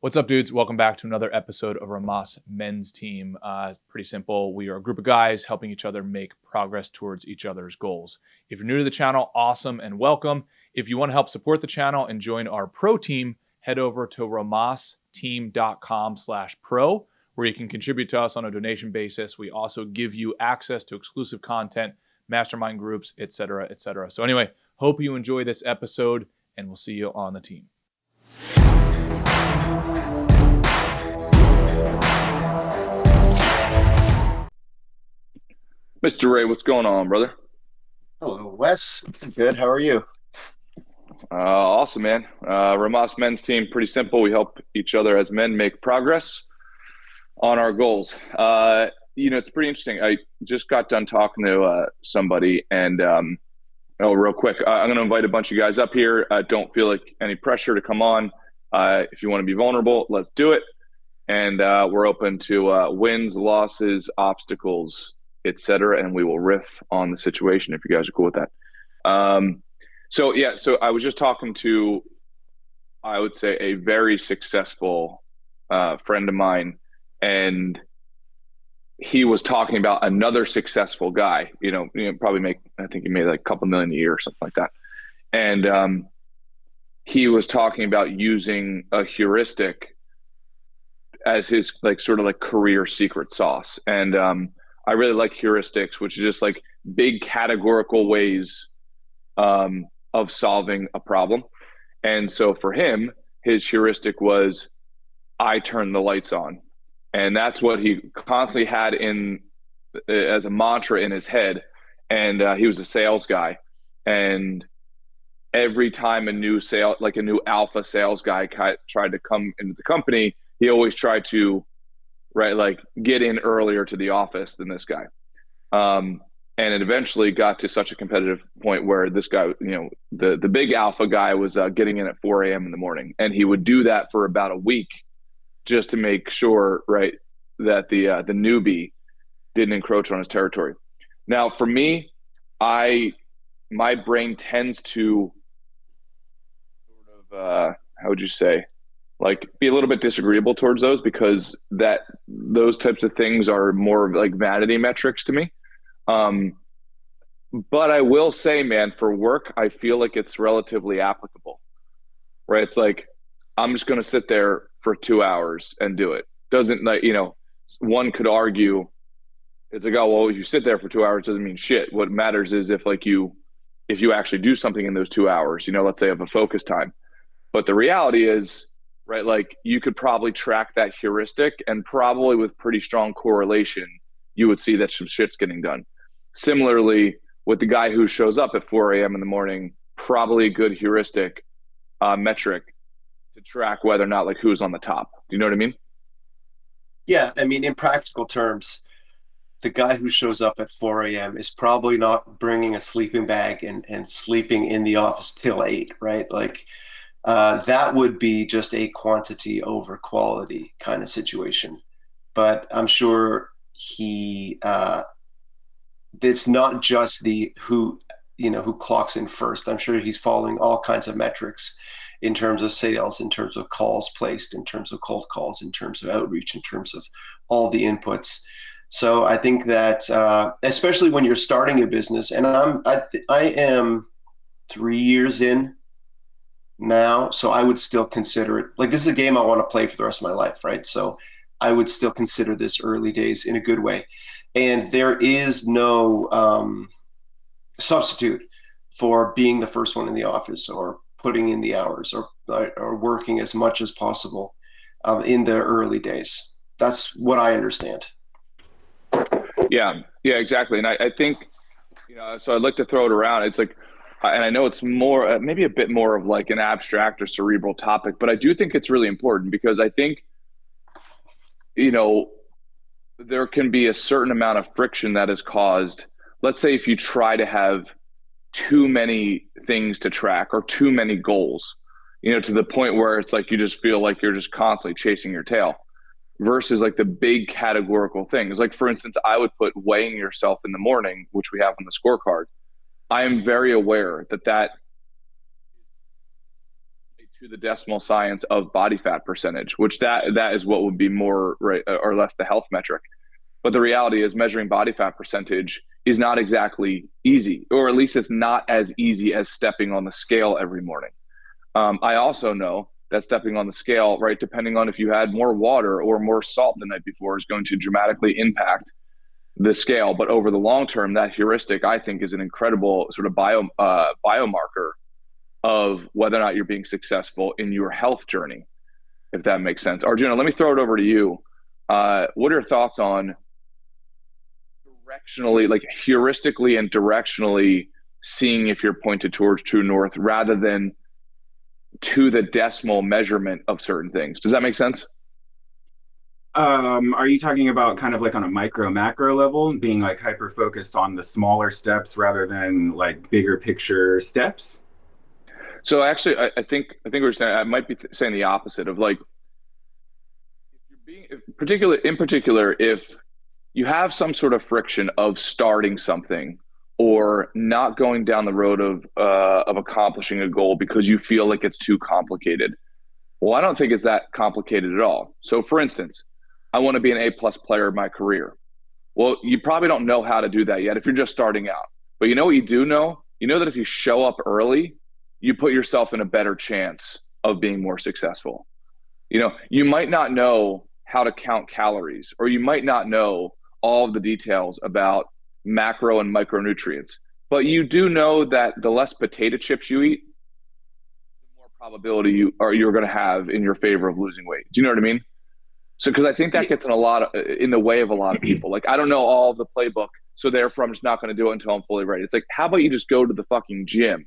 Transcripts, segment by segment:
What's up, dudes? Welcome back to another episode of Rhomas Men's Team. Pretty simple. We are a group of guys helping each other make progress towards each other's goals. If you're new to the channel, awesome and welcome. If you want to help support the channel and join our pro team, head over to rhomasteam.com/pro, where you can contribute to us on a donation basis. We also give you access to exclusive content, mastermind groups, etc., etc. So anyway, hope you enjoy this episode, and we'll see you on the team. Mr. Ray, what's going on, brother? Hello, Wes. Good. How are you? Awesome, man. Rhomas Men's Team, pretty simple. We help each other as men make progress on our goals. It's pretty interesting. I just got done talking to somebody, and real quick, I'm going to invite a bunch of guys up here. Don't feel like any pressure to come on. If you want to be vulnerable, let's do it. And we're open to wins, losses, obstacles, etc. And we will riff on the situation if you guys are cool with that. So I was just talking to, I would say, a very successful friend of mine, and he was talking about another successful guy. Probably I think he made like a couple million a year or something like that. And he was talking about using a heuristic as his sort of career secret sauce. And I really like heuristics, which is just like big categorical ways of solving a problem. And so for him, his heuristic was, I turn the lights on. And that's what he constantly had as a mantra in his head. And he was a sales guy. And every time a new alpha sales guy tried to come into the company, he always tried to get in earlier to the office than this guy. And it eventually got to such a competitive point where this guy, the big alpha guy was getting in at 4 a.m. in the morning. And he would do that for about a week just to make sure, that the newbie didn't encroach on his territory. Now, for me, my brain tends to sort of, how would you say, be a little bit disagreeable towards those, because those types of things are more like vanity metrics to me. But I will say, man, for work, I feel like it's relatively applicable, right? It's like, I'm just going to sit there for 2 hours and do it. One could argue, it's like, oh, well, if you sit there for 2 hours, doesn't mean shit. What matters is if you actually do something in those 2 hours, let's say of a focus time. But the reality is, you could probably track that heuristic, and probably with pretty strong correlation, you would see that some shit's getting done. Similarly, with the guy who shows up at 4 a.m. in the morning, probably a good heuristic metric to track whether or not who's on the top. Do you know what I mean? Yeah, I mean, in practical terms, the guy who shows up at 4 a.m. is probably not bringing a sleeping bag and sleeping in the office till 8, right? That would be just a quantity over quality kind of situation. But I'm sure it's not just who clocks in first. I'm sure he's following all kinds of metrics in terms of sales, in terms of calls placed, in terms of cold calls, in terms of outreach, in terms of all the inputs. So I think that especially when you're starting a business, and I am 3 years in now, so I would still consider it this is a game I want to play for the rest of my life, right? So I would still consider this early days in a good way. And there is no substitute for being the first one in the office, or putting in the hours, or working as much as possible in the early days. That's what I understand. Yeah, exactly. And I think, so I'd like to throw it around. It's and I know it's more, maybe a bit more of an abstract or cerebral topic, but I do think it's really important, because I think, there can be a certain amount of friction that is caused. Let's say if you try to have too many things to track, or too many goals, to the point where it's you just feel like you're just constantly chasing your tail, versus the big categorical things. For instance, I would put weighing yourself in the morning, which we have on the scorecard. I am very aware that to the decimal science of body fat percentage, which that is what would be more right, or less the health metric. But the reality is measuring body fat percentage is not exactly easy, or at least it's not as easy as stepping on the scale every morning. I also know that stepping on the scale, right, depending on if you had more water or more salt the night before, is going to dramatically impact the scale. But over the long term, that heuristic, I think, is an incredible sort of biomarker of whether or not you're being successful in your health journey, if that makes sense. Arjuna, let me throw it over to you. What are your thoughts on directionally, like heuristically and directionally seeing if you're pointed towards true north rather than to the decimal measurement of certain things? Does that make sense? Are you talking about kind of like on a micro macro level, being like hyper focused on the smaller steps rather than like bigger picture steps? So actually, I think we're saying, I might be saying the opposite of like, if you're being in particular, if you have some sort of friction of starting something or not going down the road of accomplishing a goal because you feel like it's too complicated. Well, I don't think it's that complicated at all. So for instance, I want to be an A+ player in my career. Well, you probably don't know how to do that yet if you're just starting out. But you know what you do know? You know that if you show up early, you put yourself in a better chance of being more successful. You know, you might not know how to count calories, or you might not know all of the details about macro and micronutrients, but you do know that the less potato chips you eat, the more probability you're going to have in your favor of losing weight. Do you know what I mean? So, because I think that gets in the way of a lot of people. Like, I don't know all of the playbook, so therefore I'm just not going to do it until I'm fully ready. It's like, how about you just go to the fucking gym,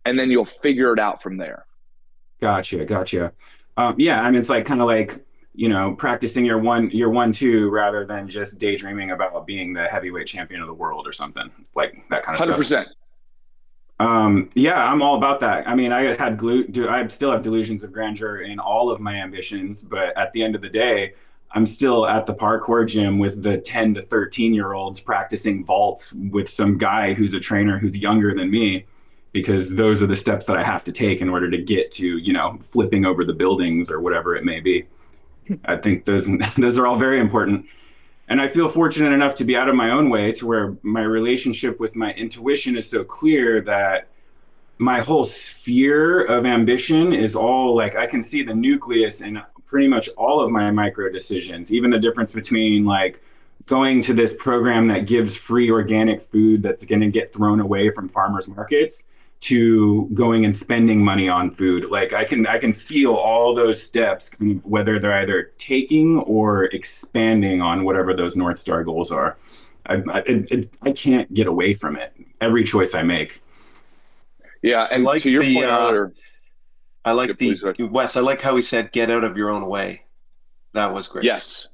and then you'll figure it out from there. Gotcha. Yeah, I mean, it's like kind of like, you know, practicing your 1-2 rather than just daydreaming about being the heavyweight champion of the world or something like that kind of 100%. stuff. Yeah, I'm all about that. I mean, I still have delusions of grandeur in all of my ambitions, but at the end of the day, I'm still at the parkour gym with the 10 to 13-year-olds practicing vaults with some guy who's a trainer who's younger than me, because those are the steps that I have to take in order to get to, you know, flipping over the buildings or whatever it may be. I think those are all very important. And I feel fortunate enough to be out of my own way to where my relationship with my intuition is so clear that my whole sphere of ambition is all like, I can see the nucleus in pretty much all of my micro decisions, even the difference between like going to this program that gives free organic food that's going to get thrown away from farmers markets to going and spending money on food. Like I can feel all those steps, whether they're either taking or expanding on whatever those North Star goals are. I can't get away from it. Every choice I make. Yeah, and like to your point earlier, I like Wes. I like how he said, "Get out of your own way." That was great. Yes,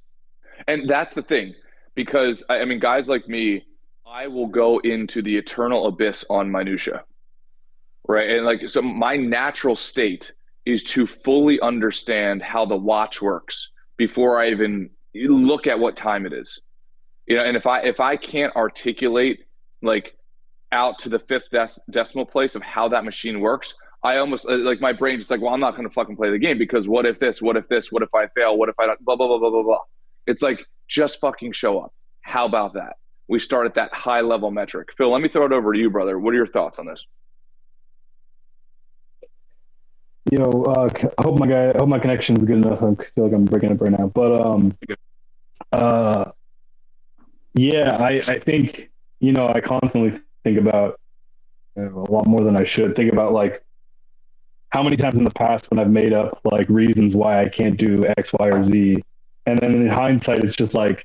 and that's the thing, because I mean, guys like me, I will go into the eternal abyss on minutia. Right. And like, so my natural state is to fully understand how the watch works before I even look at what time it is. You know, and if I can't articulate like out to the fifth decimal place of how that machine works, I almost like my brain just like, well, I'm not going to fucking play the game because what if this, what if I fail? What if I don't, blah, blah, blah, blah, blah, blah. It's like, just fucking show up. How about that? We start at that high level metric. Phil, let me throw it over to you, brother. What are your thoughts on this? I hope my connection is good enough. I feel like I'm breaking up right now, but yeah, I think I constantly think about a lot more than I should. Think about like how many times in the past when I've made up like reasons why I can't do X, Y, or Z, and then in hindsight, it's just like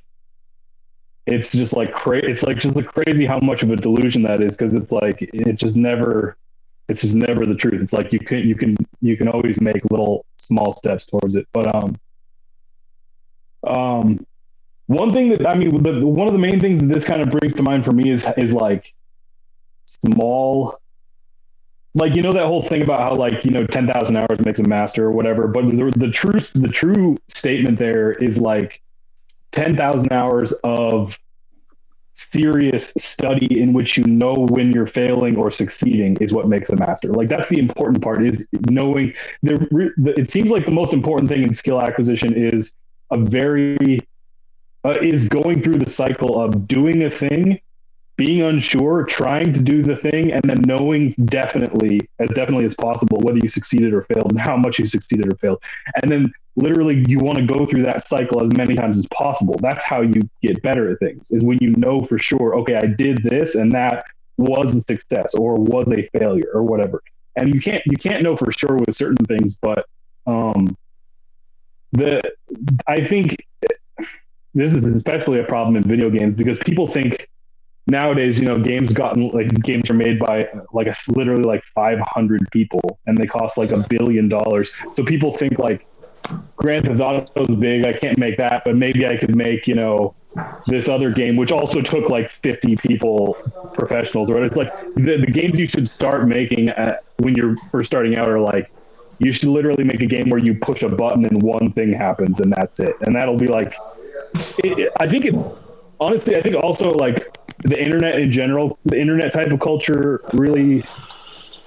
crazy. It's like just like crazy how much of a delusion that is, because it's just never the truth. It's like you can always make little small steps towards it. But one thing that one of the main things that this kind of brings to mind for me is like small, like that whole thing about how 10,000 hours makes a master or whatever. But the true statement there is like 10,000 hours of serious study in which you know when you're failing or succeeding is what makes a master. Like that's the important part, is knowing it seems like the most important thing in skill acquisition is is going through the cycle of doing a thing, being unsure, trying to do the thing, and then knowing definitely as possible whether you succeeded or failed and how much you succeeded or failed. And then literally you want to go through that cycle as many times as possible. That's how you get better at things, is when you know for sure, okay, I did this and that was a success or was a failure or whatever. And you can't know for sure with certain things, but I think this is especially a problem in video games, because people think nowadays, games are made by literally like 500 people, and they cost like $1 billion. So people think like, Grand Theft Auto is big, I can't make that, but maybe I could make, this other game, which also took like 50 people, professionals, right? It's like the games you should start making when you're first starting out are like, you should literally make a game where you push a button and one thing happens and that's it. And that'll be like, I think also like the internet in general, the internet type of culture really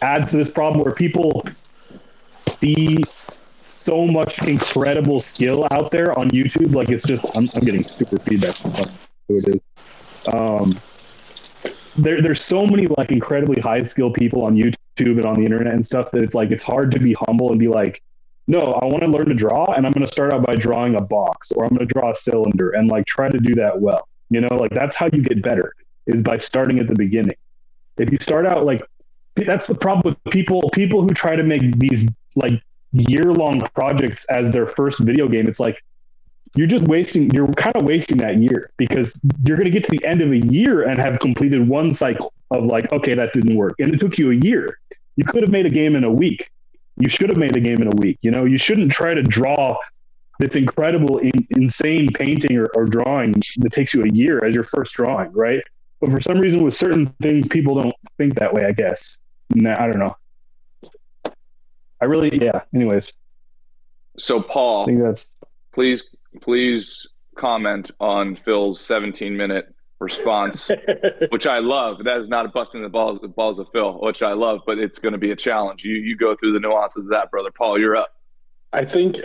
adds to this problem where people see so much incredible skill out there on YouTube. Like it's just, I'm getting super feedback from who it is. There's so many like incredibly high skilled people on YouTube and on the internet and stuff that it's like, it's hard to be humble and be like, no, I want to learn to draw, and I'm going to start out by drawing a box, or I'm going to draw a cylinder and like try to do that well. Like that's how you get better, is by starting at the beginning. If you start out like, that's the problem with people who try to make these like year-long projects as their first video game. It's like, you're kind of wasting that year, because you're going to get to the end of a year and have completed one cycle of like, okay, that didn't work. And it took you a year. You could have made a game in a week. You should have made a game in a week. You shouldn't try to draw this incredible, insane painting or drawing that takes you a year as your first drawing, right? But for some reason, with certain things, people don't think that way, I guess. I don't know. Anyways. So Paul, I think that's... please comment on Phil's 17-minute response, which I love. That is not a busting the balls of Phil, which I love, but it's going to be a challenge. You go through the nuances of that, brother. Paul, you're up. I think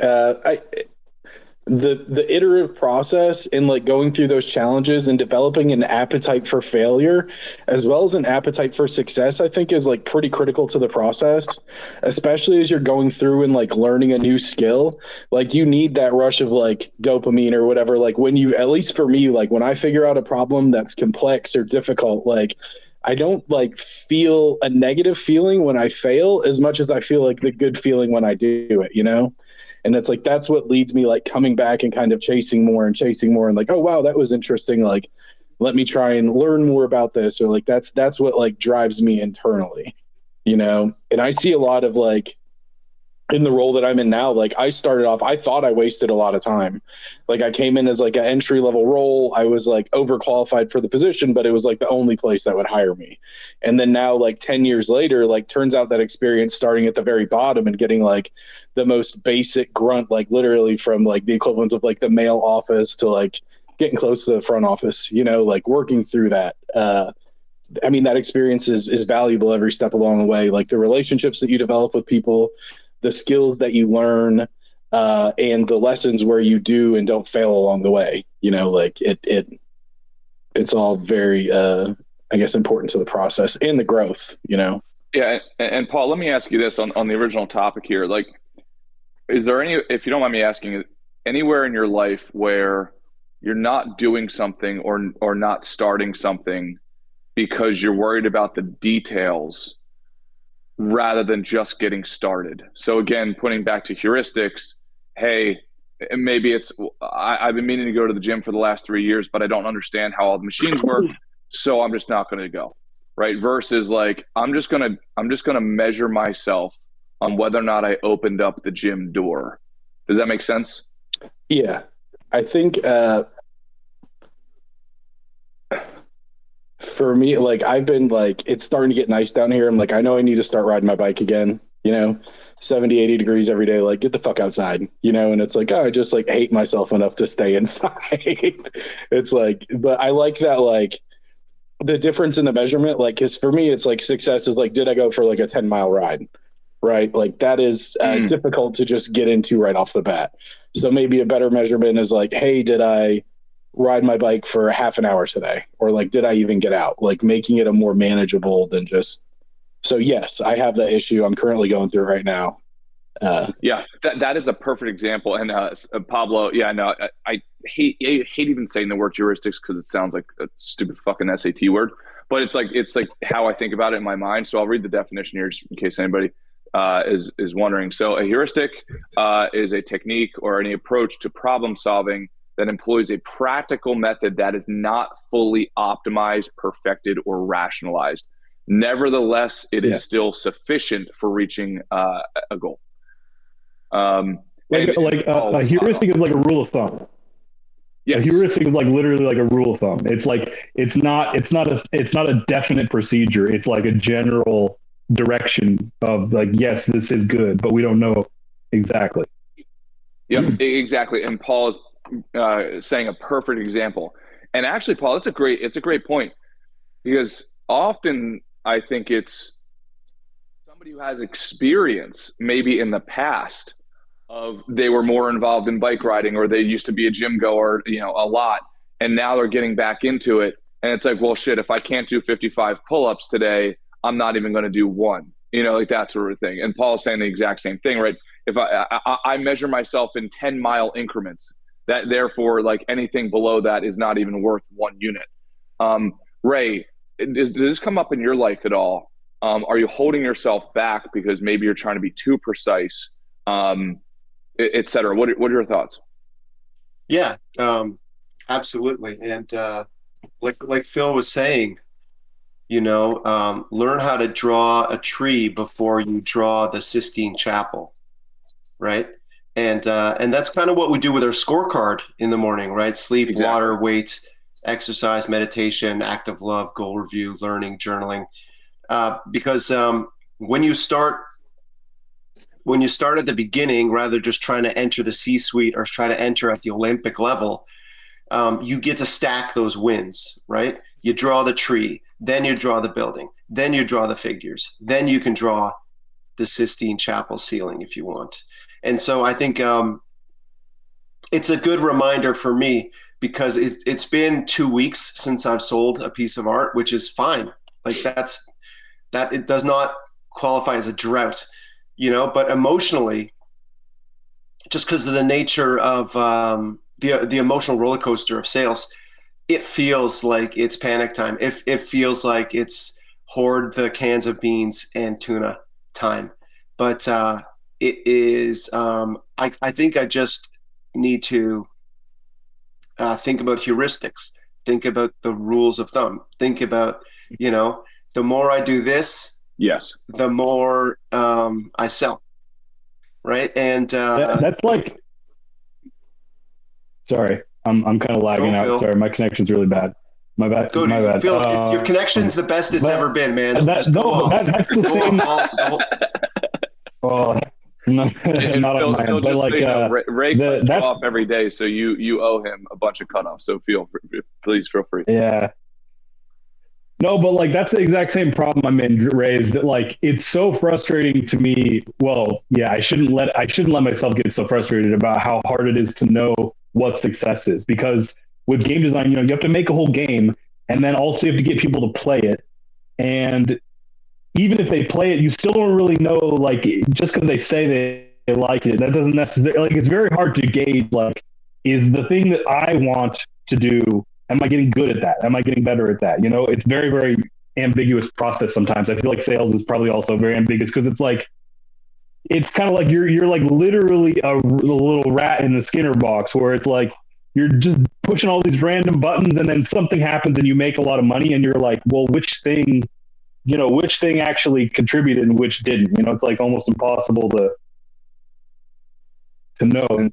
the iterative process in like going through those challenges and developing an appetite for failure as well as an appetite for success, I think is like pretty critical to the process, especially as you're going through and like learning a new skill. Like you need that rush of like dopamine or whatever. Like when you, at least for me, like when I figure out a problem that's complex or difficult, like I don't like feel a negative feeling when I fail as much as I feel like the good feeling when I do it, And it's like, that's what leads me like coming back and kind of chasing more and like, oh, wow, that was interesting. Like, let me try and learn more about this. Or like, that's what like drives me internally, And I see a lot of like in the role that I'm in now, like I started off, I thought I wasted a lot of time. Like I came in as like an entry level role. I was like overqualified for the position, but it was like the only place that would hire me. And then now like 10 years later, like turns out that experience starting at the very bottom and getting like the most basic grunt, like literally from like the equivalent of like the mail office to like getting close to the front office, like working through that. I mean, that experience is valuable every step along the way. Like the relationships that you develop with people, the skills that you learn, and the lessons where you do and don't fail along the way, like it's all very, I guess, important to the process and the growth, Yeah. And Paul, let me ask you this on the original topic here. Like, is there any, if you don't mind me asking, anywhere in your life where you're not doing something or not starting something because you're worried about the details rather than just getting started? So again, putting back to heuristics, hey, maybe it's, I've been meaning to go to the gym for the last 3 years, but I don't understand how all the machines work, so I'm just not going to go, right? Versus like, I'm just going to measure myself on whether or not I opened up the gym door. Does that make sense? Yeah. I think for me, like I've been like, it's starting to get nice down here. I'm like, I know I need to start riding my bike again, 70, 80 degrees every day, like get the fuck outside, and it's like, oh, I just like hate myself enough to stay inside. It's like, but I like that, like the difference in the measurement, like, because for me, it's like success is like, did I go for like a 10-mile ride? Right. Like that is difficult to just get into right off the bat. So maybe a better measurement is like, hey, did I ride my bike for half an hour today? Or like, did I even get out? Like making it a more manageable than just. So yes, I have that issue I'm currently going through right now. Yeah, that is a perfect example. And Pablo, yeah, no, I hate even saying the word heuristics because it sounds like a stupid fucking SAT word. But it's like how I think about it in my mind. So I'll read the definition here just in case anybody is wondering. So a heuristic is a technique or any approach to problem solving that employs a practical method that is not fully optimized, perfected, or rationalized. Nevertheless, it is still sufficient for reaching a goal. A heuristic is like a rule of thumb. Yes. A heuristic is like literally like a rule of thumb. It's like it's not a definite procedure. It's like a general direction of like, yes, this is good, but we don't know exactly. Yep, exactly. And Paul is saying a perfect example. And actually, Paul, it's a great point, because often I think it's somebody who has experience maybe in the past of they were more involved in bike riding, or they used to be a gym goer, a lot, and now they're getting back into it. And it's like, well, shit, if I can't do 55 pull-ups today, I'm not even going to do one, like that sort of thing. And Paul's saying the exact same thing, right? If I measure myself in 10-mile increments, that therefore, like anything below that is not even worth 1 unit. Ray, does this come up in your life at all? Are you holding yourself back because maybe you're trying to be too precise, et cetera? What are your thoughts? Yeah, absolutely. And like Phil was saying, learn how to draw a tree before you draw the Sistine Chapel, right? And that's kind of what we do with our scorecard in the morning, right? Sleep, exactly. Water, weight, exercise, meditation, act of love, goal review, learning, journaling. Because when you start at the beginning, rather just trying to enter the C-suite or try to enter at the Olympic level, you get to stack those wins, right? You draw the tree, then you draw the building, then you draw the figures, then you can draw the Sistine Chapel ceiling if you want. And so I think it's a good reminder for me, because it's been 2 weeks since I've sold a piece of art, which is fine. Like that it does not qualify as a drought, but emotionally, just because of the nature of the emotional roller coaster of sales, it feels like it's panic time. It feels like it's hoard the cans of beans and tuna time. But it is, I think I just need to think about heuristics, think about the rules of thumb, think about, the more I do this, yes, the more I sell, right? And that's like, sorry, I'm kind of lagging out. Phil. Sorry, my connection's really bad. My bad. My bad. Phil, your connection's the best it's ever been, man. So that's the thing. Well, not Phil, on my end, but like Ray cuts you off every day, so you owe him a bunch of cutoffs. So please feel free. Yeah. No, but like that's the exact same problem I'm in, Ray, is that like it's so frustrating to me. Well, yeah, I shouldn't let myself get so frustrated about how hard it is to know what success is, because with game design, you have to make a whole game, and then also you have to get people to play it. And even if they play it, you still don't really know, like, just because they say they like it, that doesn't necessarily, like, it's very hard to gauge, like, is the thing that I want to do, am I getting good at that? Am I getting better at that? It's very, very ambiguous process sometimes. I feel like sales is probably also very ambiguous, because it's like, it's kind of like you're like literally a little rat in the Skinner box, where it's like, you're just pushing all these random buttons, and then something happens and you make a lot of money, and you're like, well, which thing actually contributed and which didn't? It's like almost impossible to know. And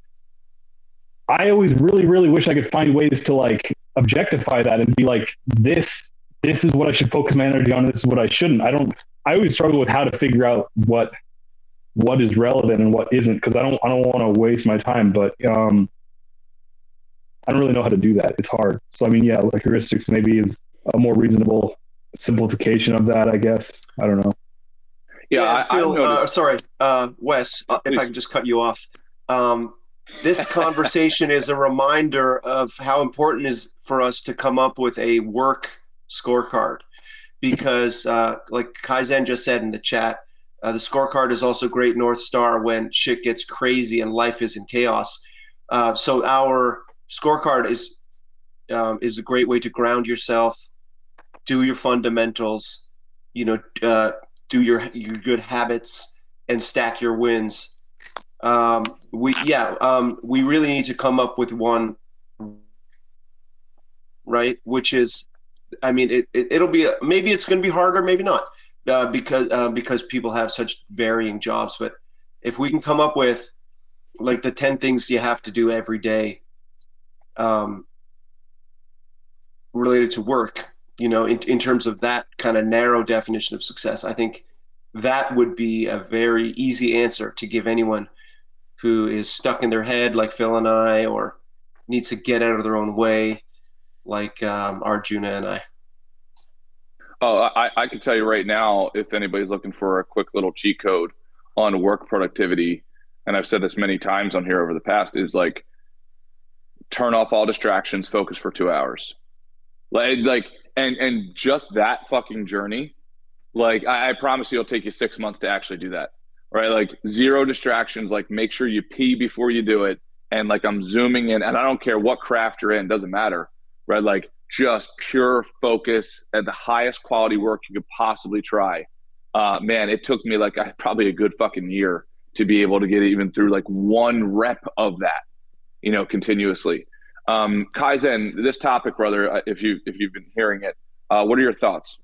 I always really, really wish I could find ways to like objectify that and be like, this is what I should focus my energy on. This is what I shouldn't. I always struggle with how to figure out what is relevant and what isn't, because I don't want to waste my time, but I don't really know how to do that. It's hard. So I mean, yeah, like heuristics maybe is a more reasonable simplification of that, I guess. I don't know. Yeah, Phil, sorry, Wes, if I could just cut you off. This conversation is a reminder of how important it is for us to come up with a work scorecard, because like Kaizen just said in the chat, the scorecard is also great North Star when shit gets crazy and life is in chaos. So our scorecard is a great way to ground yourself, do your fundamentals, do your good habits, and stack your wins. We really need to come up with one, right? Which is, I mean, it'll be maybe it's going to be harder, maybe not, because people have such varying jobs. But if we can come up with like the 10 things you have to do every day, related to work, in terms of that kind of narrow definition of success, I think that would be a very easy answer to give anyone who is stuck in their head like Phil and I, or needs to get out of their own way like Arjuna and I. Oh, I can tell you right now, if anybody's looking for a quick little cheat code on work productivity, and I've said this many times on here over the past, is like turn off all distractions, focus for 2 hours. And just that fucking journey, like I promise you it'll take you 6 months to actually do that. Right? Like zero distractions, like make sure you pee before you do it. And like I'm zooming in, and I don't care what craft you're in, doesn't matter. Right? Like just pure focus at the highest quality work you could possibly try. Man, it took me like probably a good fucking year to be able to get even through like one rep of that, continuously. Kaizen, this topic, brother, if you've been hearing it, what are your thoughts?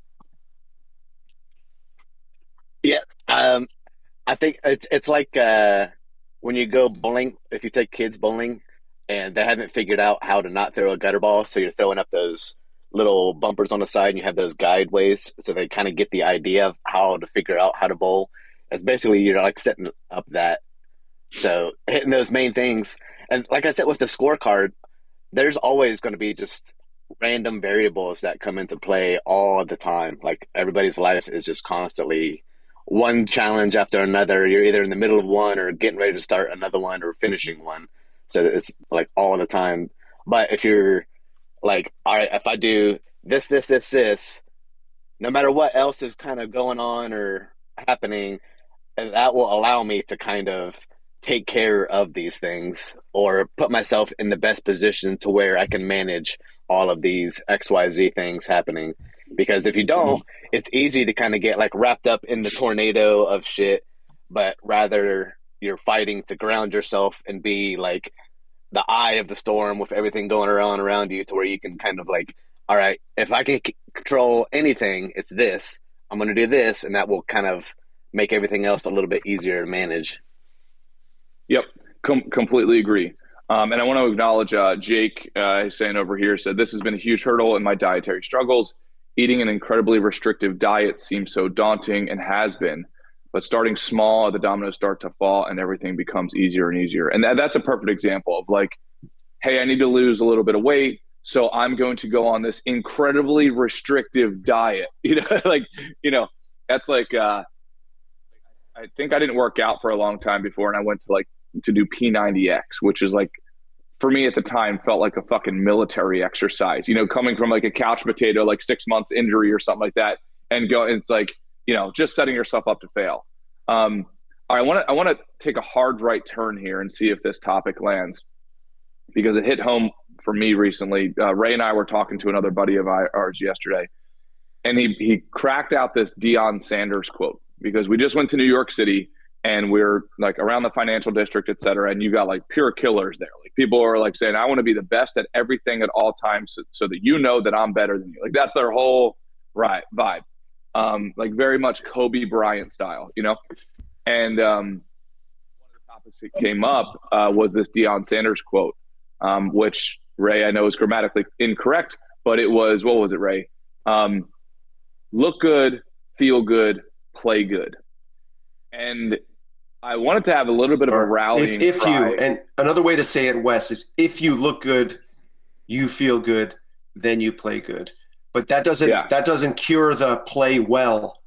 Yeah, I think it's like when you go bowling. If you take kids bowling and they haven't figured out how to not throw a gutter ball, so you're throwing up those little bumpers on the side, and you have those guideways, so they kind of get the idea of how to figure out how to bowl. It's basically you're like setting up that, so hitting those main things. And like I said, with the scorecard, there's always going to be just random variables that come into play all the time. Like everybody's life is just constantly one challenge after another. You're either in the middle of one or getting ready to start another one or finishing one. So it's like all the time. But if you're like, all right, if I do this, no matter what else is kind of going on or happening, and that will allow me to kind of take care of these things or put myself in the best position to where I can manage all of these XYZ things happening. Because if you don't, it's easy to kind of get like wrapped up in the tornado of shit, but rather you're fighting to ground yourself and be like the eye of the storm with everything going around you, to where you can kind of like, all right, if I can control anything, it's this. I'm going to do this, and that will kind of make everything else a little bit easier to manage. Yep, completely agree. And I want to acknowledge Jake saying over here, said, this has been a huge hurdle in my dietary struggles. Eating an incredibly restrictive diet seems so daunting, and has been. But starting small, the dominoes start to fall and everything becomes easier and easier. And that's a perfect example of like, hey, I need to lose a little bit of weight, so I'm going to go on this incredibly restrictive diet. That's like, I think I didn't work out for a long time before, and I went to do P90X, which is like, for me at the time, felt like a fucking military exercise, coming from like a couch potato, like 6 months injury or something like that, and it's like, just setting yourself up to fail. All right, I want to take a hard right turn here and see if this topic lands, because it hit home for me recently. Ray and I were talking to another buddy of ours yesterday, and he cracked out this Deion Sanders quote, because we just went to New York City and we're like around the financial district, et cetera. And you got like pure killers there. Like people are like saying, I want to be the best at everything at all times, so that that I'm better than you. Like that's their whole vibe. Like very much Kobe Bryant style, And one of the topics that came up was this Deion Sanders quote, which, Ray, I know is grammatically incorrect, but it was, what was it, Ray? Look good, feel good, play good. And I wanted to have a little bit of a rallying cry. And another way to say it, Wes, is if you look good, you feel good, then you play good. but that doesn't cure the play well.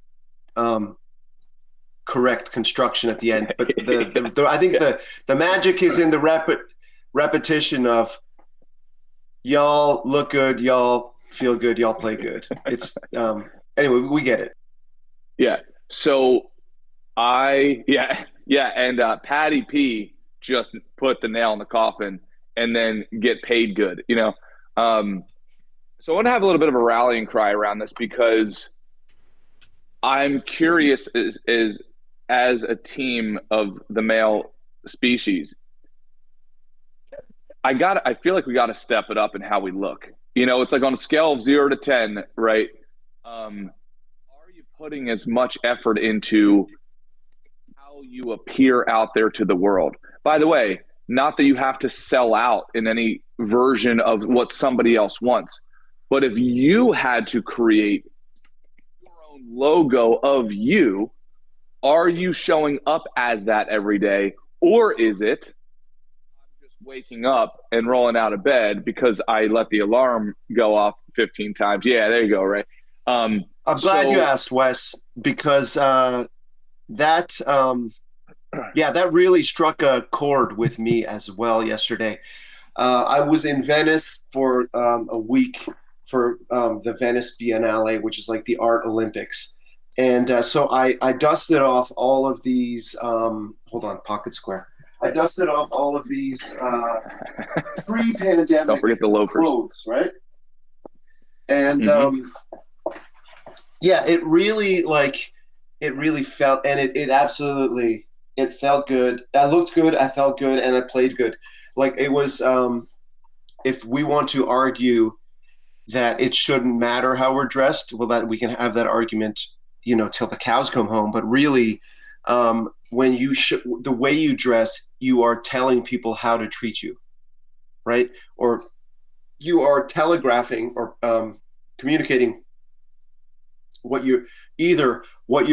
Correct construction at the end, but I think the magic is in the repetition of y'all look good, y'all feel good, y'all play good. It's anyway, we get it. Yeah. So and Patty P just put the nail in the coffin and then get paid good, you know. So I want to have a little bit of a rallying cry around this because I'm curious as a team of the male species, I feel like we got to step it up in how we look. You know, it's like on a scale of 0 to 10, right? Are you putting as much effort into how you appear out there to the world? By the way, not that you have to sell out in any version of what somebody else wants, but if you had to create your own logo of you, are you showing up as that every day? Or is it, I'm just waking up and rolling out of bed because I let the alarm go off 15 times? Yeah, there you go, Ray. I'm glad you asked, Wes, because that really struck a chord with me as well yesterday. I was in Venice for a week for the Venice Biennale, which is like the art Olympics. And so I dusted off all of these, hold on, Pocket Square. I dusted off all of these pre-pandemic Don't forget the loafers. Clothes, right? And it really felt, and it absolutely, it felt good. I looked good, I felt good, and I played good. Like it was, if we want to argue that it shouldn't matter how we're dressed, well, that we can have that argument, you know, till the cows come home. But really, when the way you dress, you are telling people how to treat you, right? Or you are telegraphing or communicating what your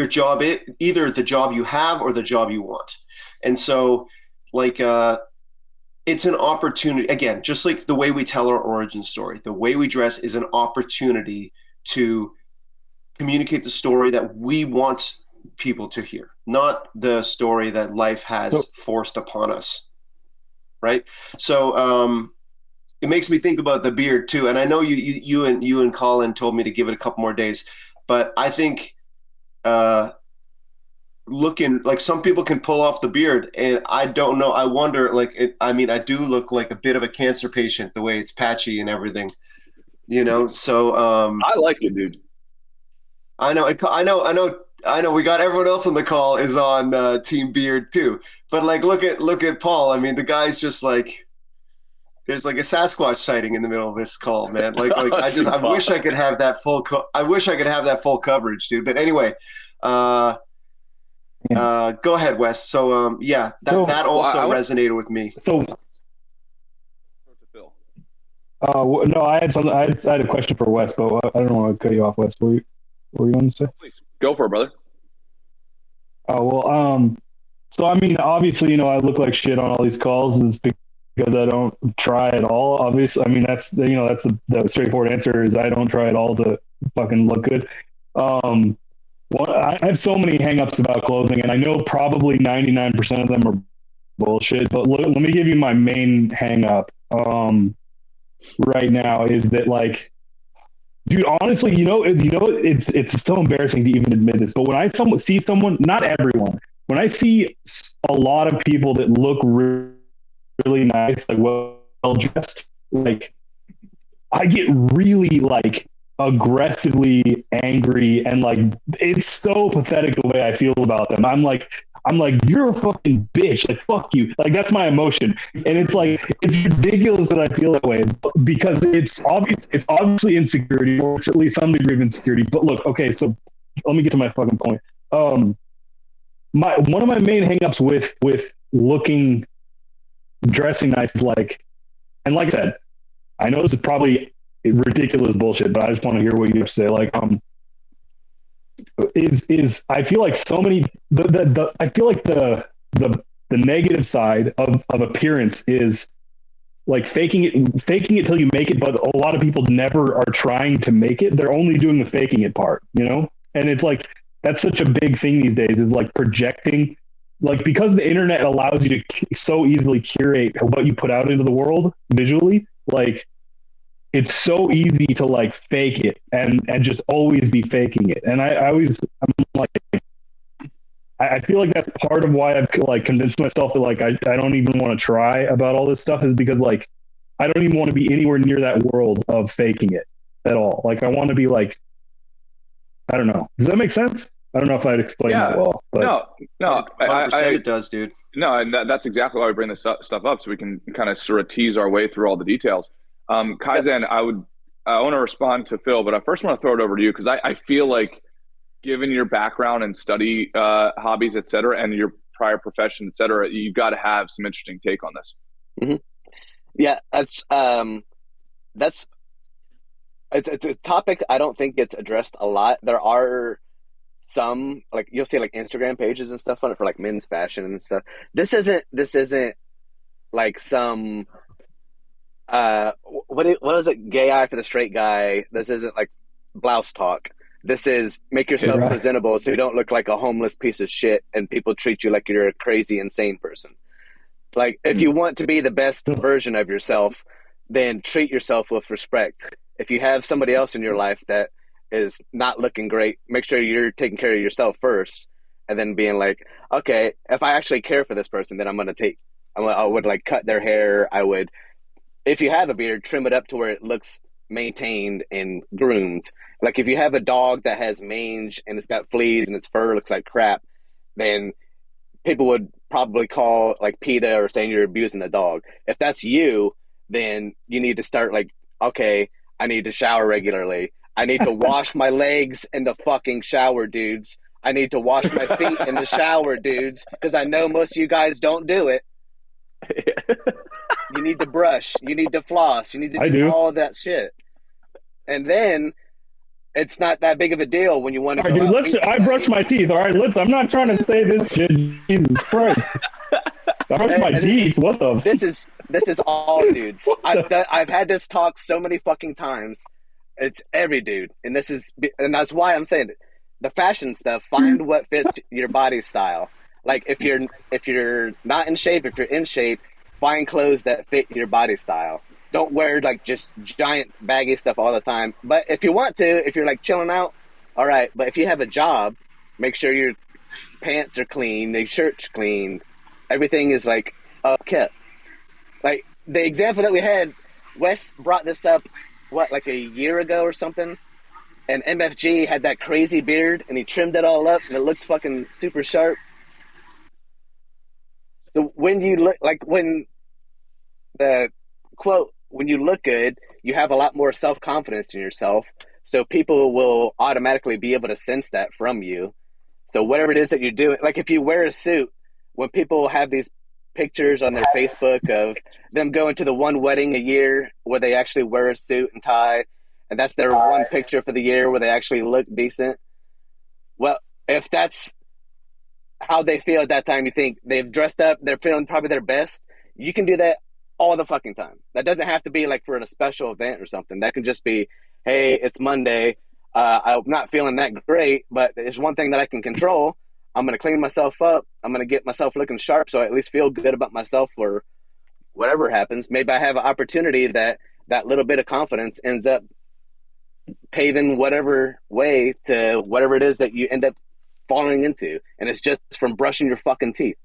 job is, either the job you have or the job you want. And so, like, it's an opportunity, again, just like the way we tell our origin story, the way we dress is an opportunity to communicate the story that we want people to hear, not the story that life has forced upon us, right? So it makes me think about the beard too. And I know you and Colin told me to give it a couple more days, but I think looking like some people can pull off the beard, and I don't know. I wonder, I do look like a bit of a cancer patient the way it's patchy and everything, you know. So I like it, dude. I know. We got everyone else on the call is on Team Beard too, but like look at Paul. I mean, the guy's just like, there's like a Sasquatch sighting in the middle of this call, man. Like I wish I could have that full. I wish I could have that full coverage, dude. But anyway. Go ahead, Wes. So that also resonated with me. So no, I had something. I had a question for Wes, but I don't want to cut you off, Wes. What were you going to say? Please go for it, brother. So I mean, obviously, you know, I look like shit on all these calls. It's because I don't try at all. Obviously, I mean that's the straightforward answer is I don't try at all to fucking look good. I have so many hangups about clothing, and I know probably 99% of them are bullshit. But let me give you my main hangup right now is that, like, dude, honestly, it's so embarrassing to even admit this, but when I see someone, not everyone, when I see a lot of people that look really nice, like well dressed, like I get really like aggressively angry, and like it's so pathetic the way I feel about them. I'm like you're a fucking bitch, like fuck you, like that's my emotion. And it's like it's ridiculous that I feel that way because it's obviously insecurity, or it's at least some degree of insecurity. But look, okay, so let me get to my fucking point. One of my main hangups with dressing nice is like, and like I said, I know this is probably ridiculous bullshit, but I just want to hear what you have to say. Like, I feel like so many I feel like the negative side of appearance is like faking it till you make it, but a lot of people never are trying to make it. They're only doing the faking it part, you know? And it's like that's such a big thing these days, is like projecting, like because the internet allows you to so easily curate what you put out into the world visually, like it's so easy to like fake it and just always be faking it. And I'm like, I feel like that's part of why I've like convinced myself that like I don't even want to try about all this stuff, is because like I don't even want to be anywhere near that world of faking it at all. Like I want to be like, I don't know. Does that make sense? I don't know if I'd explain that well. But no, 100% it does, dude. No, and that's exactly why we bring this stuff up, so we can kind of sort of tease our way through all the details. Kaizen, I want to respond to Phil, but I first want to throw it over to you because I feel like, given your background and study hobbies, et cetera, and your prior profession, et cetera, you've got to have some interesting take on this. Mm-hmm. Yeah, that's it's a topic I don't think gets addressed a lot. There are some, like, you'll see like Instagram pages and stuff on it for like men's fashion and stuff. This isn't like some what is it, gay eye for the straight guy. This isn't like blouse talk. This is make yourself presentable so you don't look like a homeless piece of shit and people treat you like you're a crazy, insane person. Like, if you want to be the best version of yourself, then treat yourself with respect. If you have somebody else in your life that is not looking great, make sure you're taking care of yourself first, and then being like, okay, if I actually care for this person, then I would like cut their hair. I would, if you have a beard, trim it up to where it looks maintained and groomed. Like if you have a dog that has mange and it's got fleas and its fur looks like crap, then people would probably call like PETA or saying you're abusing the dog. If that's you, then you need to start like, okay, I need to shower regularly. I need to wash my legs in the fucking shower, dudes. I need to wash my feet in the shower, dudes, because I know most of you guys don't do it. You need to brush. You need to floss. You need to do all that shit. And then it's not that big of a deal when you want to go out. I brush my teeth, all right? I'm not trying to say this shit. Jesus Christ. I brush my teeth. What the? This is all dudes. I've had this talk so many fucking times. It's every dude. And that's why I'm saying it. The fashion stuff, find what fits your body style. Like if you're not in shape, if you're in shape, find clothes that fit your body style. Don't wear like just giant baggy stuff all the time. But if you want to, if you're like chilling out, all right. But if you have a job, make sure your pants are clean, your shirt's clean, everything is like upkept. Like the example that we had, Wes brought this up, like a year ago or something, and MFG had that crazy beard and he trimmed it all up and it looked fucking super sharp. So when you look, like when the quote, when you look good, you have a lot more self-confidence in yourself. So people will automatically be able to sense that from you. So whatever it is that you're doing, like if you wear a suit, when people have these pictures on their Facebook of them going to the one wedding a year where they actually wear a suit and tie, and that's their one picture for the year where they actually look decent. Well, if that's how they feel at that time, you think they've dressed up, they're feeling probably their best, you can do that all the fucking time. That doesn't have to be like for a special event or something. That can just be, hey, it's Monday. I'm not feeling that great, but there's one thing that I can control. I'm going to clean myself up. I'm going to get myself looking sharp so I at least feel good about myself for whatever happens. Maybe I have an opportunity that little bit of confidence ends up paving whatever way to whatever it is that you end up falling into. And it's just from brushing your fucking teeth.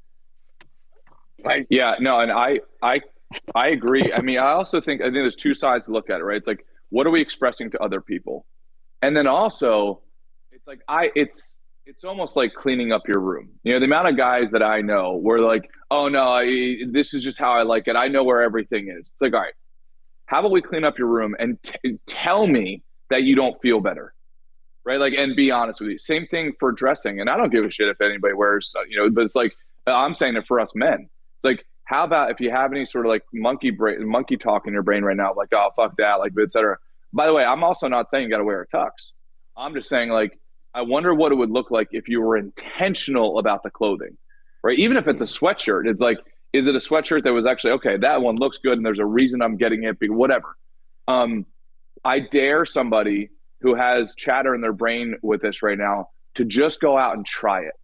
Like, yeah, no, and I agree. I mean, I think there's two sides to look at it, right? It's like, what are we expressing to other people? And then also, it's like, it's almost like cleaning up your room. You know, the amount of guys that I know were like, oh no, this is just how I like it. I know where everything is. It's like, all right, how about we clean up your room and tell me that you don't feel better, right? Like, and be honest with you. Same thing for dressing. And I don't give a shit if anybody wears, but it's like, I'm saying it for us men. It's like, how about if you have any sort of like monkey talk in your brain right now, like, oh, fuck that, like, et cetera. By the way, I'm also not saying you got to wear a tux. I'm just saying, like, I wonder what it would look like if you were intentional about the clothing, right? Even if it's a sweatshirt, it's like, Is it a sweatshirt that was actually, okay, that one looks good and there's a reason I'm getting it, whatever. I dare somebody who has chatter in their brain with this right now to just go out and try it,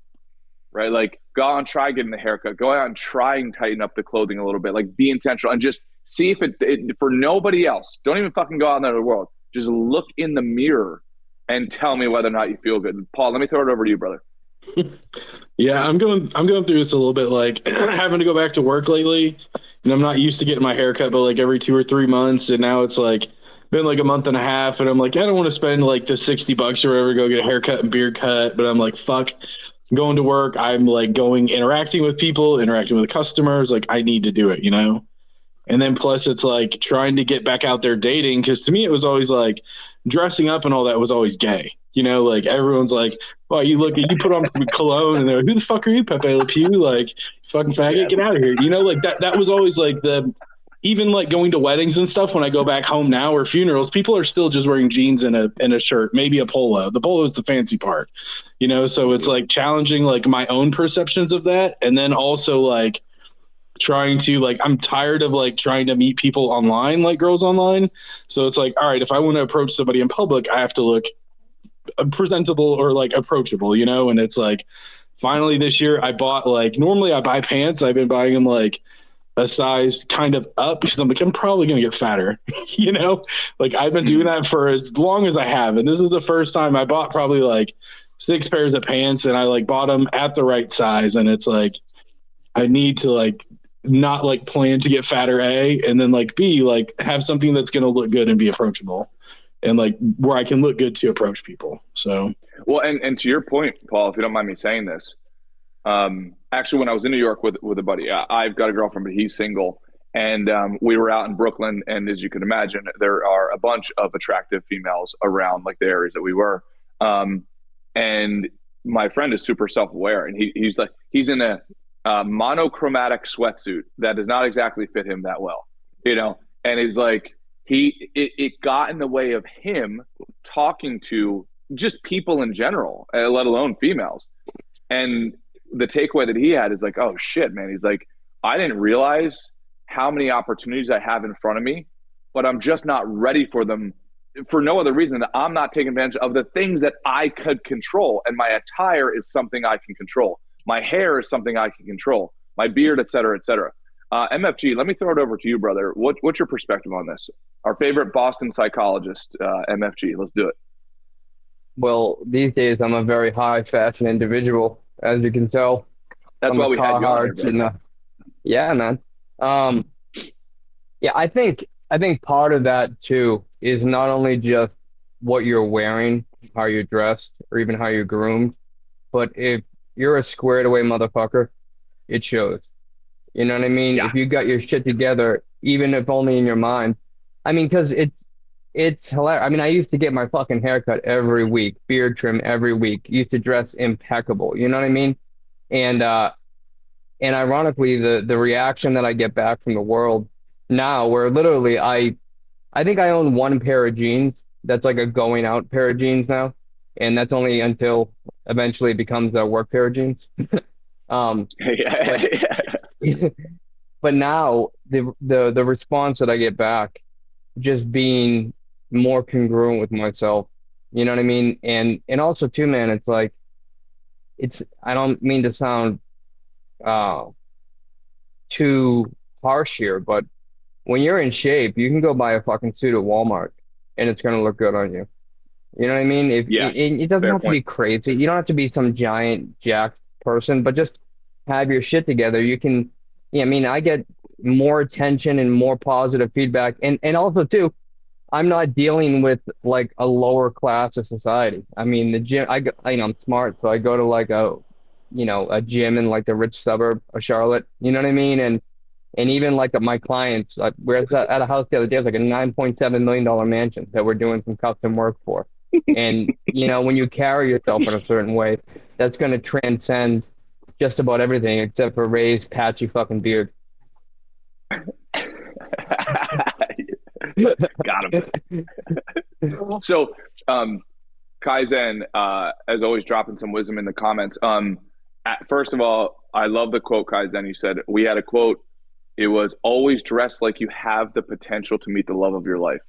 right? Like go out and try getting the haircut, go out and try and tighten up the clothing a little bit, like be intentional and just see if it for nobody else. Don't even fucking go out in the world. Just look in the mirror and tell me whether or not you feel good. Paul, let me throw it over to you, brother. Yeah, I'm going through this a little bit, like having to go back to work lately, and I'm not used to getting my hair cut, but like every 2 or 3 months, and now it's like been like a month and a half, and I'm like, I don't want to spend like the $60 or whatever, go get a haircut and beard cut, but I'm like, fuck, I'm going to work. I'm like interacting with people, interacting with customers. Like I need to do it, you know? And then plus it's like trying to get back out there dating. Cause to me, it was always like dressing up and all that was always gay, you know, like everyone's like, well, you put on cologne and they're like, who the fuck are you, Pepe Le Pew? Like fucking faggot, get out of here. You know, like that was always like even like going to weddings and stuff. When I go back home now or funerals, people are still just wearing jeans and a shirt, maybe a polo. The polo is the fancy part, you know? So it's like challenging like my own perceptions of that. And then also like trying to like, I'm tired of like trying to meet people online, like girls online. So it's like, all right, if I want to approach somebody in public, I have to look presentable or like approachable, you know? And it's like, finally this year I bought like, normally I buy pants. I've been buying them like a size kind of up because I'm like, I'm probably going to get fatter, you know? Like I've been doing that for as long as I have. And this is the first time I bought probably like 6 pairs of pants, and I like bought them at the right size. And it's like, I need to like not like plan to get fatter, A, and then like B, like have something that's going to look good and be approachable, and like where I can look good to approach people. So, well, and to your point, Paul, if you don't mind me saying this, actually, when I was in New York with a buddy, I've got a girlfriend, but he's single, and we were out in Brooklyn, and as you can imagine, there are a bunch of attractive females around like the areas that we were, and my friend is super self-aware, and he's in a monochromatic sweatsuit that does not exactly fit him that well, you know, and he's like, it got in the way of him talking to just people in general, let alone females. And the takeaway that he had is like, oh shit, man. He's like, I didn't realize how many opportunities I have in front of me, but I'm just not ready for them for no other reason than that I'm not taking advantage of the things that I could control. And my attire is something I can control. My hair is something I can control. My beard, et cetera, et cetera. MFG, let me throw it over to you, brother. What's your perspective on this? Our favorite Boston psychologist, MFG. Let's do it. Well, these days I'm a very high fashion individual, as you can tell. That's why we had you on here, yeah, man. Yeah, I think part of that too is not only just what you're wearing, how you're dressed, or even how you're groomed, but if you're a squared away motherfucker, it shows. You know what I mean? Yeah. If you got your shit together, even if only in your mind. I mean, because it's hilarious. I mean, I used to get my fucking haircut every week, beard trim every week. Used to dress impeccable. You know what I mean? And ironically, the reaction that I get back from the world now, where literally I think I own one pair of jeans that's like a going out pair of jeans now, and that's only until eventually it becomes a work pair of jeans. But now the response that I get back, just being more congruent with myself, you know what I mean? And also too, man, it's like, I don't mean to sound too harsh here, but when you're in shape, you can go buy a fucking suit at Walmart and it's gonna look good on you. You know what I mean? It doesn't have to be crazy. You don't have to be some giant jacked person, but just have your shit together. You can, yeah, I mean, I get more attention and more positive feedback. And also too, I'm not dealing with like a lower class of society. I mean, the gym, I'm smart, so I go to like a gym in like the rich suburb of Charlotte. You know what I mean? And even like my clients, we're at a house the other day, it was like a $9.7 million mansion that we're doing some custom work for. And, you know, when you carry yourself in a certain way, that's going to transcend just about everything except for Ray's patchy fucking beard. Got him. So, Kaizen, as always, dropping some wisdom in the comments. First of all, I love the quote, Kaizen. You said we had a quote. It was always dress like you have the potential to meet the love of your life.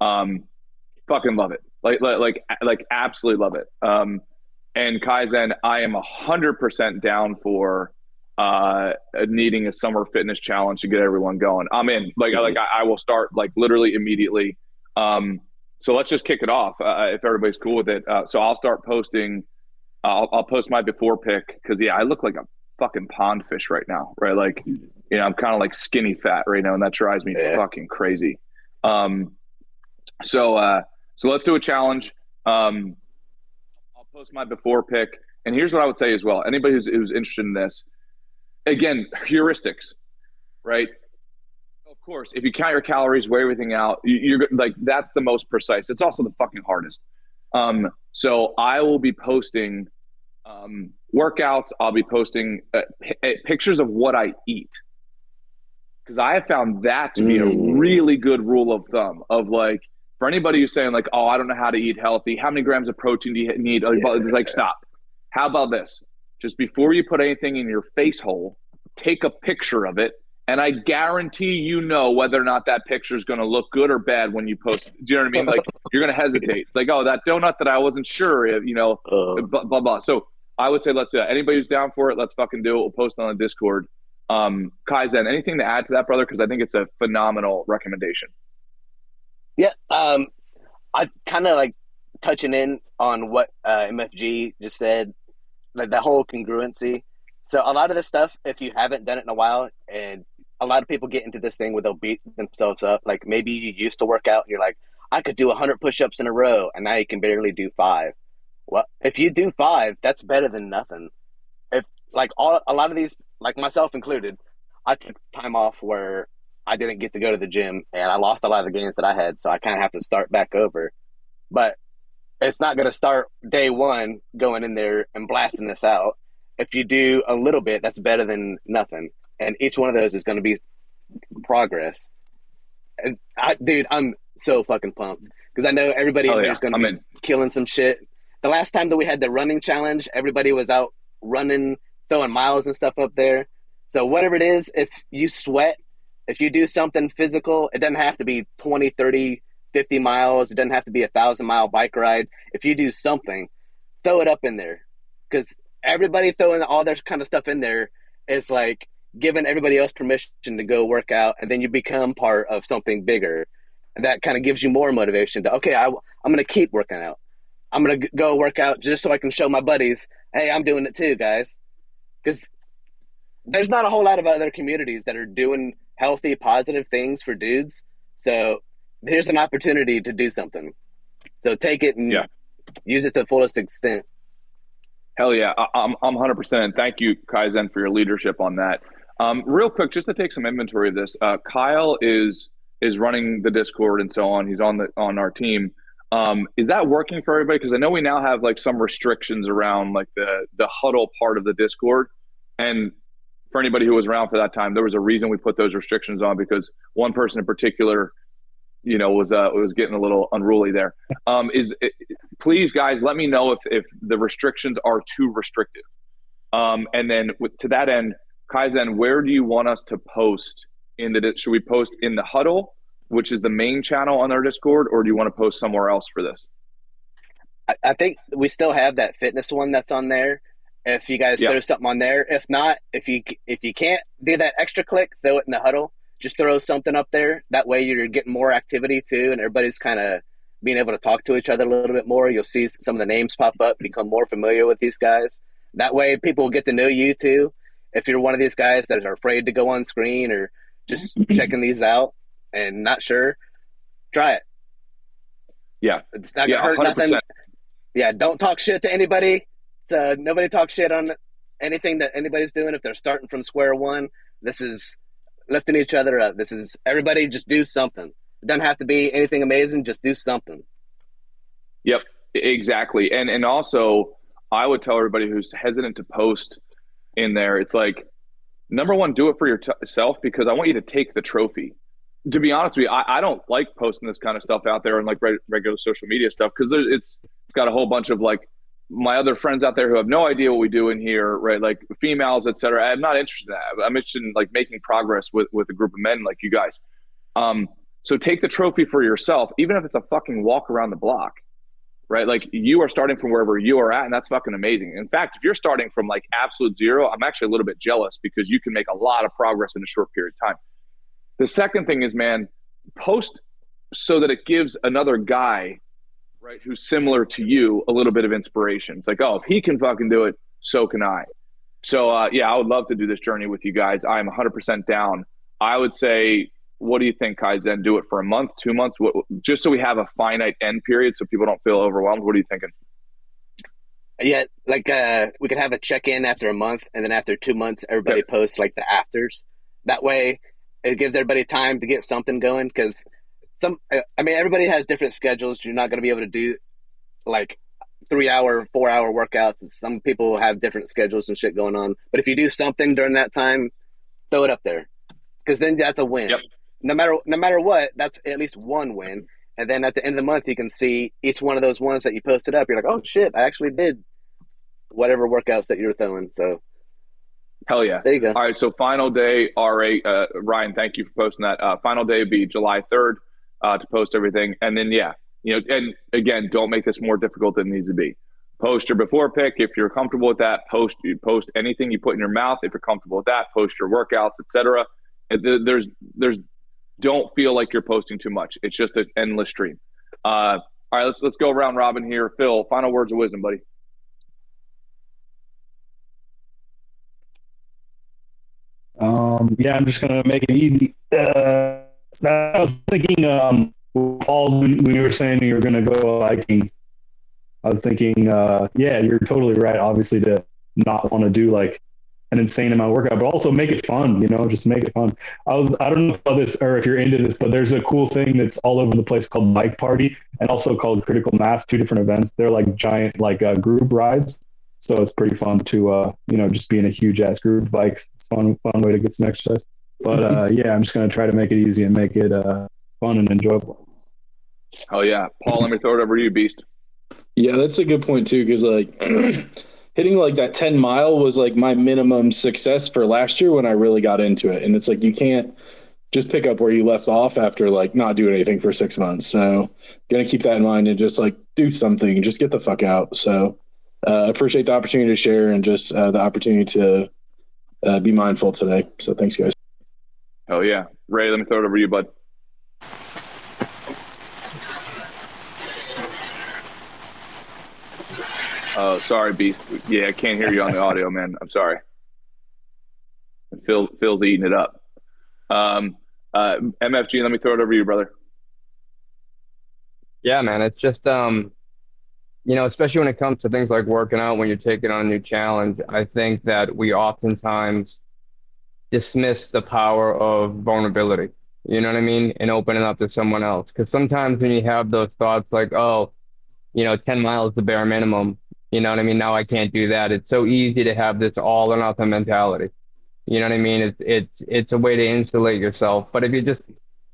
Fucking love it. Like absolutely love it. And Kaizen, I am 100% down for needing a summer fitness challenge to get everyone going. I'm in. I will start like literally immediately. So let's just kick it off if everybody's cool with it. So I'll start posting. I'll post my before pic because I look like a fucking pond fish right now, right? Like, I'm kind of like skinny fat right now, and that drives me fucking crazy. So let's do a challenge. I'll post my before pic, and here's what I would say as well. Anybody who's interested in this, again, heuristics, right? Of course, if you count your calories, weigh everything out, you're like, that's the most precise. It's also the fucking hardest. So I will be posting workouts. I'll be posting pictures of what I eat, because I have found that to be a really good rule of thumb of like, for anybody who's saying like, oh, I don't know how to eat healthy. How many grams of protein do you need? Like, stop. How about this? Just before you put anything in your face hole, take a picture of it. And I guarantee whether or not that picture is going to look good or bad when you post it. Do you know what I mean? Like, you're going to hesitate. It's like, oh, that donut that I wasn't sure if, blah, blah, blah. So I would say let's do that. Anybody who's down for it, let's fucking do it. We'll post it on the Discord. Kaizen, anything to add to that, brother? Because I think it's a phenomenal recommendation. Yeah. I kind of like touching in on what MFG just said, like the whole congruency. So a lot of this stuff, if you haven't done it in a while, and a lot of people get into this thing where they'll beat themselves up. Like maybe you used to work out and you're like, I could do 100 push-ups in a row, and now you can barely do 5. Well, if you do 5, that's better than nothing. If like a lot of these, like myself included, I took time off where I didn't get to go to the gym, and I lost a lot of the gains that I had, so I kind of have to start back over. But it's not going to start day one going in there and blasting this out. If you do a little bit, that's better than nothing. And each one of those is going to be progress. And dude, I'm so fucking pumped because I know everybody in here is going to be killing some shit. The last time that we had the running challenge, everybody was out running, throwing miles and stuff up there. So whatever it is, if you sweat, if you do something physical, it doesn't have to be 20, 30, 50 miles. It doesn't have to be a 1,000-mile bike ride. If you do something, throw it up in there, because everybody throwing all their kind of stuff in there is like giving everybody else permission to go work out, and then you become part of something bigger. And that kind of gives you more motivation to, okay, I'm going to keep working out. I'm going to go work out just so I can show my buddies, hey, I'm doing it too, guys. Because there's not a whole lot of other communities that are doing healthy, positive things for dudes. So here's an opportunity to do something. So take it and use it to the fullest extent. Hell yeah. I'm 100%. And thank you, Kaizen, for your leadership on that. Real quick, just to take some inventory of this, Kyle is running the Discord and so on. He's on our team. Is that working for everybody? Because I know we now have like some restrictions around like the huddle part of the Discord. And for anybody who was around for that time, there was a reason we put those restrictions on, because one person in particular, was getting a little unruly there. Please, guys, let me know if the restrictions are too restrictive. And then to that end, Kaizen, where do you want us to post should we post in the huddle, which is the main channel on our Discord, or do you want to post somewhere else for this? I think we still have that fitness one that's on there. If you guys throw something on there, if not, if you can't do that extra click, throw it in the huddle. Just throw something up there. That way you're getting more activity too, and everybody's kind of being able to talk to each other a little bit more. You'll see some of the names pop up, become more familiar with these guys. That way people will get to know you too. If you're one of these guys that are afraid to go on screen or just checking these out and not sure, try it. Yeah. It's not going to hurt 100%. Nothing. Yeah, don't talk shit to anybody. Nobody talks shit on anything that anybody's doing. If they're starting from square one, this is lifting each other up. This is everybody just do something. It doesn't have to be anything amazing. Just do something. Yep, exactly. And also, I would tell everybody who's hesitant to post in there, it's like, number one, do it for yourself, because I want you to take the trophy. To be honest with you, I don't like posting this kind of stuff out there and like regular social media stuff, because it's got a whole bunch of like my other friends out there who have no idea what we do in here, right? Like females, etc. I'm not interested in that. I'm interested in like making progress with a group of men like you guys. So take the trophy for yourself, even if it's a fucking walk around the block, right? Like you are starting from wherever you are at, and that's fucking amazing. In fact, if you're starting from like absolute zero, I'm actually a little bit jealous because you can make a lot of progress in a short period of time. The second thing is, man, post so that it gives another guy, right, who's similar to you a little bit of inspiration. It's like, oh, if he can fucking do it, so can I. So, yeah, I would love to do this journey with you guys. I'm 100% down. I would say, what do you think, Kaizen? Do it for a month, 2 months, just so we have a finite end period so people don't feel overwhelmed. What are you thinking? Yeah, like we could have a check-in after a month, and then after 2 months, everybody posts like the afters. That way, it gives everybody time to get something going because everybody has different schedules. You're not going to be able to do like 3-hour, 4-hour workouts. Some people have different schedules and shit going on. But if you do something during that time, throw it up there because then that's a win. Yep. No matter what, that's at least one win. And then at the end of the month, you can see each one of those ones that you posted up. You're like, oh shit, I actually did whatever workouts that you were throwing. So. Hell yeah. There you go. All right. So final day, Ryan, thank you for posting that. Final day would be July 3rd to post everything. And then, yeah, and again, don't make this more difficult than it needs to be. Post your before pic. If you're comfortable with that, post anything you put in your mouth. If you're comfortable with that, post your workouts, etc. There's don't feel like you're posting too much. It's just an endless stream. All right, let's go around robin here. Phil, final words of wisdom, buddy. Yeah, I'm just gonna make it easy. I was thinking, Paul, when you were saying you were gonna go hiking, I was thinking, yeah, you're totally right. Obviously, to not want to do like an insane amount of workout, but also make it fun. Just make it fun. I don't know about this or if you're into this, but there's a cool thing that's all over the place called Bike Party and also called Critical Mass. 2 different events. They're like giant, group rides. So it's pretty fun to, just be in a huge ass group of bikes. It's fun way to get some exercise. But yeah, I'm just going to try to make it easy and make it fun and enjoyable. Oh yeah. Paul, let me throw it over to you, Beast. Yeah, that's a good point too. Cause like hitting like that 10 mile was like my minimum success for last year when I really got into it. And it's like, you can't just pick up where you left off after like not doing anything for 6 months. So going to keep that in mind and just like do something, just get the fuck out. So appreciate the opportunity to share and just the opportunity to be mindful today. So thanks, guys. Oh, yeah. Ray, let me throw it over to you, bud. Oh, sorry, Beast. Yeah, I can't hear you on the audio, man. I'm sorry. Phil's eating it up. MFG, let me throw it over to you, brother. Yeah, man. It's just especially when it comes to things like working out, when you're taking on a new challenge, I think that we oftentimes dismiss the power of vulnerability, you know what I mean? And opening up to someone else. Because sometimes when you have those thoughts like, oh, 10 miles is the bare minimum, you know what I mean? Now I can't do that. It's so easy to have this all or nothing mentality. You know what I mean? It's a way to insulate yourself. But if you just,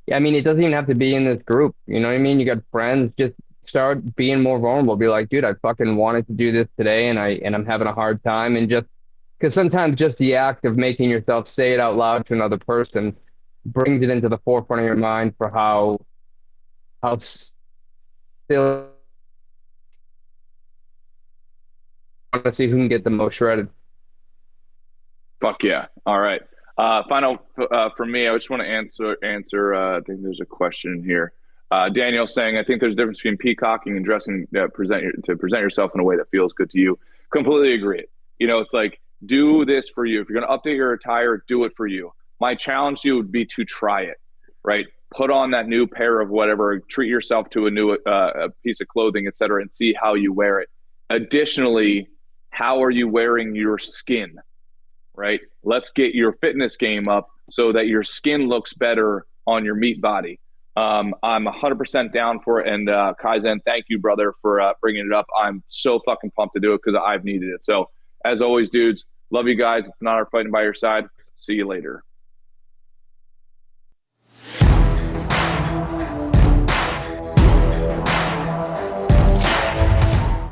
it doesn't even have to be in this group. You know what I mean? You got friends, just start being more vulnerable. Be like, dude, I fucking wanted to do this today and I'm having a hard time. And just because sometimes just the act of making yourself say it out loud to another person brings it into the forefront of your mind for how still want to see who can get the most shredded. Fuck yeah. All right. Final for me, I just want to answer. I think there's a question here. Daniel saying, I think there's a difference between peacocking and dressing to present yourself in a way that feels good to you. Completely agree. It's like, do this for you. If you're going to update your attire, do it for you. My challenge to you would be to try it, right? Put on that new pair of whatever, treat yourself to a new a piece of clothing, et cetera, and see how you wear it. Additionally, how are you wearing your skin, right? Let's get your fitness game up so that your skin looks better on your meat body. I'm 100% down for it. And Kaizen, thank you, brother, for bringing it up. I'm so fucking pumped to do it because I've needed it. So as always, dudes, love you guys. It's an honor fighting by your side. See you later.